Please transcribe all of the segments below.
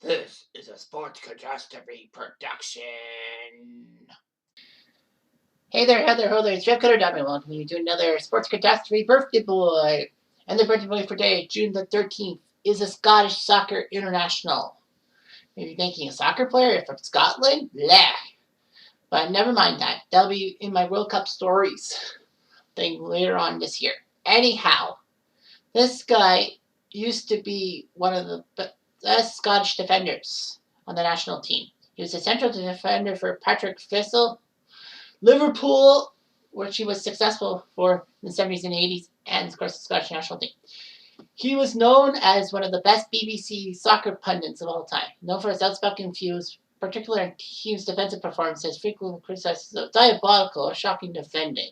This is a Sports Catastrophe production. Hey there, Heather, ho there, it's Jeff Cutter. Welcome you to another Sports Catastrophe birthday boy. And the birthday boy for today, June the 13th, is a Scottish soccer international. Maybe thinking a soccer player from Scotland? Blah. But never mind that. That'll be in my World Cup stories thing later on this year. Anyhow, this guy used to be one of the best Scottish defenders on the national team. He was a central defender for Patrick Thistle, Liverpool, which he was successful for in the 70s and 80s, and of course the Scottish national team. He was known as one of the best BBC soccer pundits of all time, known for his outspoken views, particularly in team's defensive performances, frequently criticized as diabolical or shocking defending.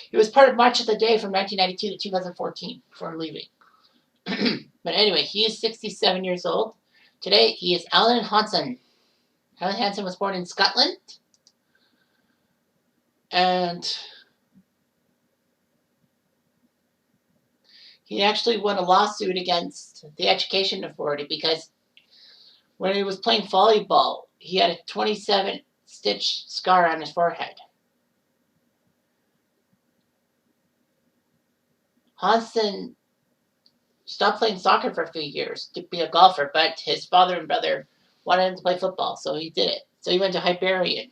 He was part of Match of the Day from 1992 to 2014 before leaving. But anyway, he is 67 years old. Today, he is Alan Hansen. Alan Hansen was born in Scotland. And he actually won a lawsuit against the Education Authority because when he was playing volleyball, he had a 27-stitch scar on his forehead. Hansen stopped playing soccer for a few years to be a golfer, but his father and brother wanted him to play football, so he did it. So he went to Hibernian.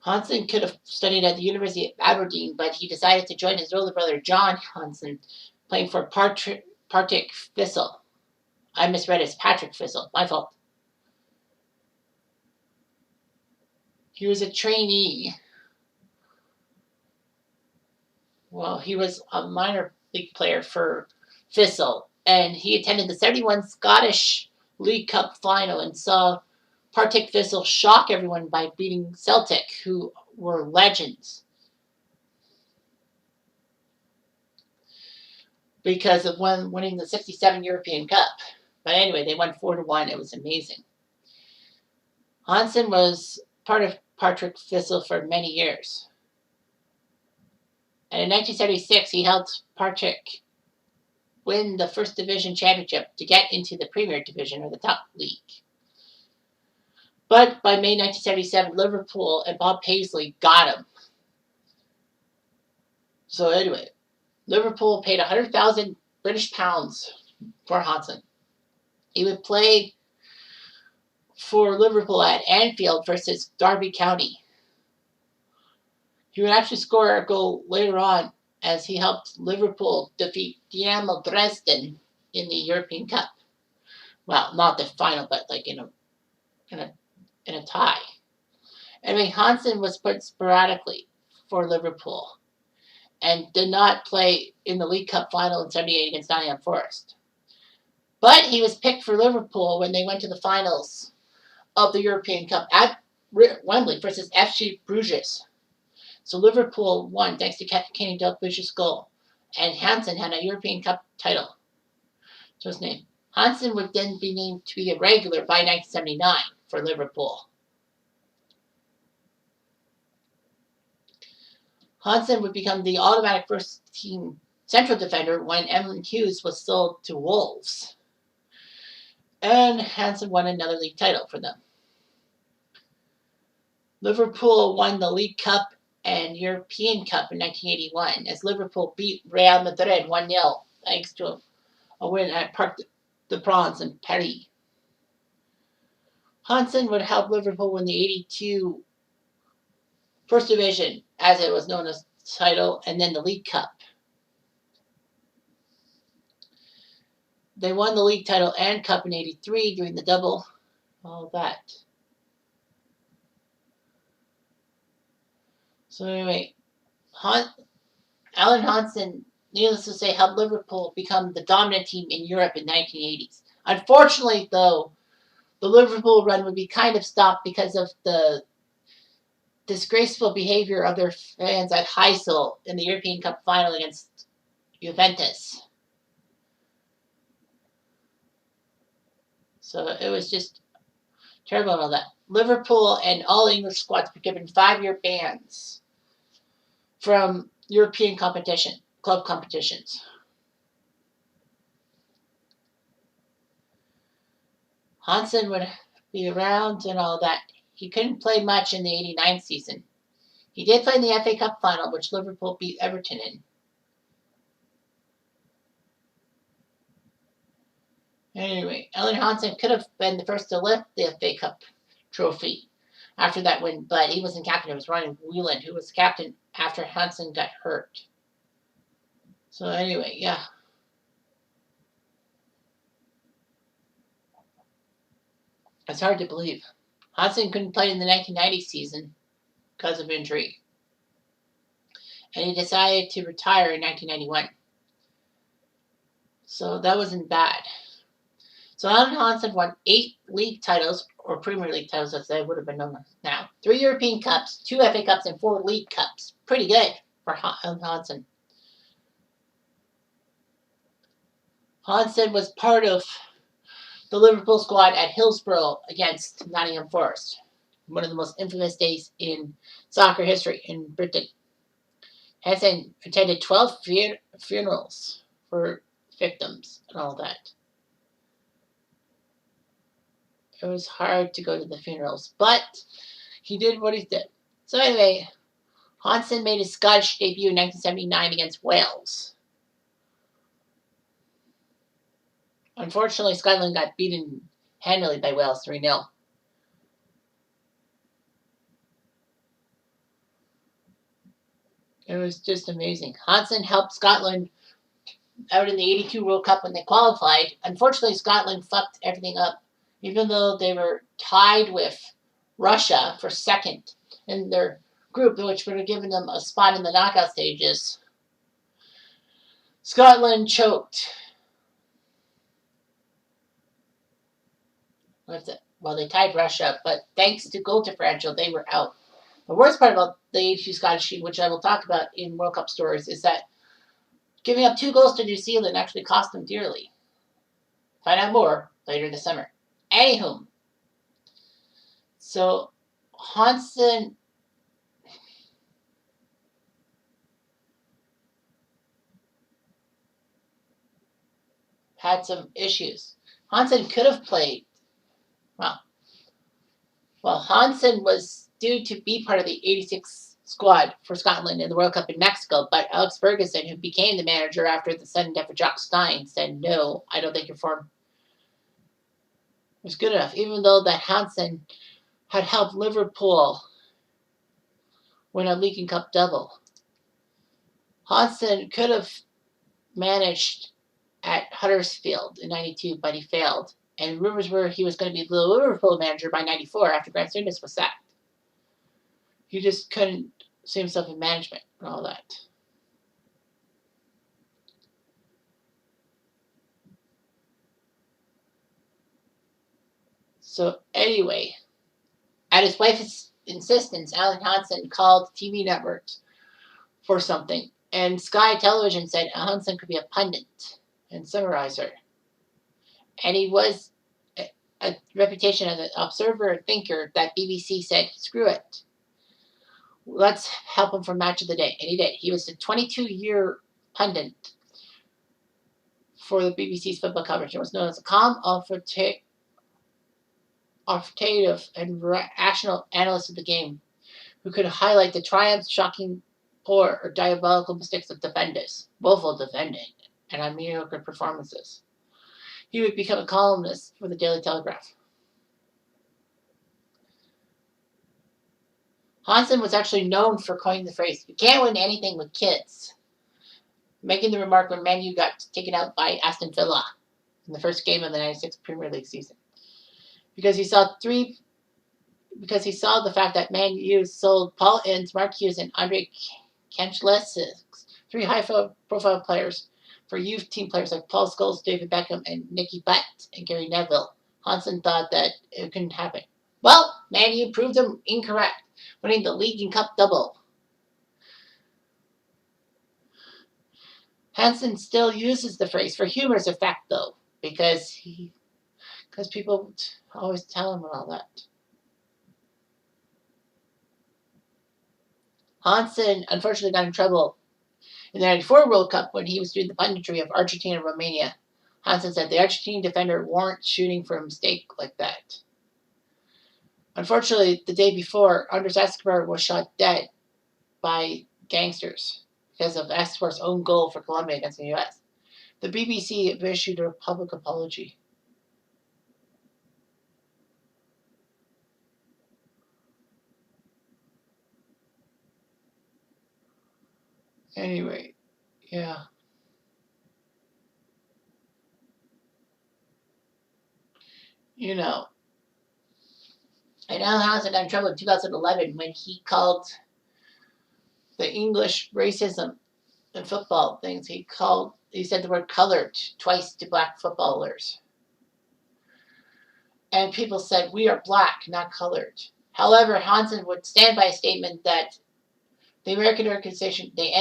Hansen could have studied at the University of Aberdeen, but he decided to join his older brother John Hansen, playing for Partick Thistle. I misread it as Patrick Thistle. My fault. He was a trainee. Well, he was a minor league player for Thistle, and he attended the 71 Scottish League Cup final and saw Partick Thistle shock everyone by beating Celtic, who were legends. Because of winning the 67 European Cup. But anyway, they won 4-1. It was amazing. Hansen was part of Partick Thistle for many years. And in 1976, he helped Partick win the First Division Championship to get into the Premier Division, or the top league. But by May 1977, Liverpool and Bob Paisley got him. So anyway, Liverpool paid 100,000 British pounds for Hansen. He would play for Liverpool at Anfield versus Derby County. He would actually score a goal later on as he helped Liverpool defeat Dynamo Dresden in the European Cup. Well, not the final, but like in a tie. Anyway, Hansen was put sporadically for Liverpool and did not play in the League Cup final in 78 against Nottingham Forest. But he was picked for Liverpool when they went to the finals of the European Cup at Wembley versus FC Bruges. So Liverpool won thanks to Kenny Dalglish's goal, and Hansen had a European Cup title to his name. Hansen would then be named to be a regular by 1979 for Liverpool. Hansen would become the automatic first-team central defender when Emlyn Hughes was sold to Wolves. And Hansen won another league title for them. Liverpool won the League Cup and European Cup in 1981 as Liverpool beat Real Madrid 1-0 thanks to a win at Parc des Princes in Paris. Hansen would help Liverpool win the 82 First Division, as it was known as, title, and then the League Cup. They won the league title and cup in 83 during the double. All that. So anyway, Alan Hansen, needless to say, helped Liverpool become the dominant team in Europe in the 1980s. Unfortunately, though, the Liverpool run would be kind of stopped because of the disgraceful behavior of their fans at Heysel in the European Cup final against Juventus. So it was just terrible and all that. Liverpool and all English squads were given 5-year bans from European club competitions. Hansen would be around and all that. He couldn't play much in the '89 season. He did play in the FA Cup final, which Liverpool beat Everton in. Anyway, Ellen Hansen could have been the first to lift the FA Cup trophy after that win, but he wasn't captain. It was Ronnie Whelan who was captain after Hansen got hurt. So anyway, yeah. It's hard to believe. Hansen couldn't play in the 1990 season because of injury, and he decided to retire in 1991. So that wasn't bad. So Alan Hansen won 8 league titles, or Premier League titles as they would have been known now. 3 European Cups, 2 FA Cups, and 4 League Cups. Pretty good for Alan Hansen. Hansen was part of the Liverpool squad at Hillsborough against Nottingham Forest. One of the most infamous days in soccer history in Britain. Hansen attended 12 funerals for victims and all that. It was hard to go to the funerals, but he did what he did. So anyway, Hansen made his Scottish debut in 1979 against Wales. Unfortunately, Scotland got beaten handily by Wales 3-0. It was just amazing. Hansen helped Scotland out in the '82 World Cup when they qualified. Unfortunately, Scotland fucked everything up, even though they were tied with Russia for second in their group, which would have given them a spot in the knockout stages. Scotland choked. Well, they tied Russia, but thanks to goal differential, they were out. The worst part about the '82 Scottish team, which I will talk about in World Cup stories, is that giving up 2 goals to New Zealand actually cost them dearly. Find out more later this summer. Anywho, so Hansen had some issues. Hansen could have played. Well, Hansen was due to be part of the '86 squad for Scotland in the World Cup in Mexico, but Alex Ferguson, who became the manager after the sudden death of Jock Stein, said, "No, I don't think your form was good enough," even though that Hansen had helped Liverpool win a League and Cup double. Hansen could have managed at Huddersfield in '92, but he failed. And rumors were he was going to be the Liverpool manager by '94 after Grant Souness was sacked. He just couldn't see himself in management and all that. So anyway, at his wife's insistence, Alan Hansen called TV networks for something, and Sky Television said Hansen could be a pundit and summarizer. And he was a reputation as an observer and thinker that BBC said, screw it. Let's help him for match of the day. And he did. He was a 22-year pundit for the BBC's football coverage. It was known as a calm, authoritative, and rational analyst of the game who could highlight the triumphs, shocking, poor, or diabolical mistakes of defenders, woeful defending, and mediocre performances. He would become a columnist for the Daily Telegraph. Hansen was actually known for coining the phrase, "You can't win anything with kids," making the remark when Man U got taken out by Aston Villa in the first game of the '96 Premier League season. Because he saw the fact that Man U sold Paul Ince, Mark Hughes, and Andre Kanchelskis, 3 high-profile players, for youth team players like Paul Scholes, David Beckham, and Nicky Butt, and Gary Neville. Hansen thought that it couldn't happen. Well, Man U proved him incorrect, winning the League and Cup double. Hansen still uses the phrase for humorous effect, though, because people always tell him all that. Hansen unfortunately got in trouble in the '94 World Cup when he was doing the punditry of Argentina and Romania Hansen said the Argentine defender weren't shooting for a mistake like that. Unfortunately, the day before, Andres Escobar was shot dead by gangsters because of Escobar's own goal for Colombia against the U.S. The BBC issued a public apology. Anyway, yeah. You know, and Al Hansen got in trouble in 2011 when he called the English racism in football things. He said the word colored twice to black footballers. And people said, we are black, not colored. However, Hansen would stand by a statement that the American organization, the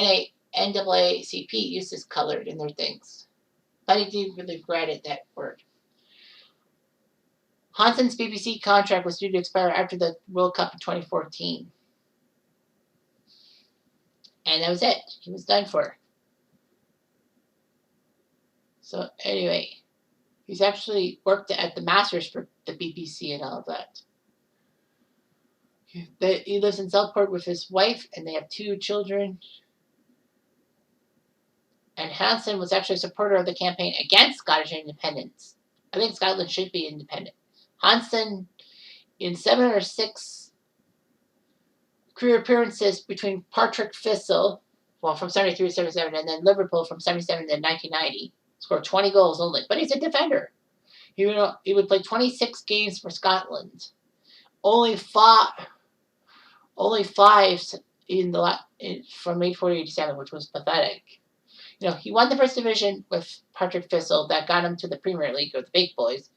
NAACP, uses colored in their things. But he didn't really regret that word. Hansen's BBC contract was due to expire after the World Cup in 2014. And that was it. He was done for. So anyway, he's actually worked at the Masters for the BBC and all of that. He lives in Southport with his wife, and they have 2 children. And Hansen was actually a supporter of the campaign against Scottish independence. I think Scotland should be independent. Hansen, in 7 or 6 career appearances between Partick Thistle, well, from 73 to 77, and then Liverpool from 77 to 1990, scored 20 goals only. But he's a defender. He would play 26 games for Scotland. Only 5 in from 84 to 87, which was pathetic. He won the first division with Partick Thistle. That got him to the Premier League with the big boys.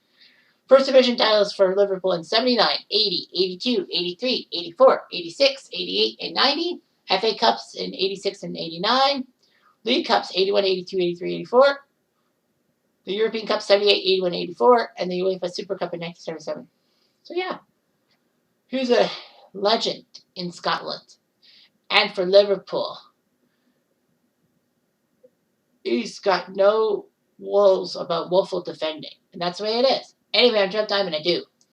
First division titles for Liverpool in 79, 80, 82, 83, 84, 86, 88, and 90. FA Cups in 86 and 89. League Cups 81, 82, 83, 84. The European Cup 78, 81, 84. And the UEFA Super Cup in 1977. So yeah, he's a legend in Scotland. And for Liverpool, he's got no walls about woeful defending. And that's the way it is. Anyway, I'm Jun13, and I do.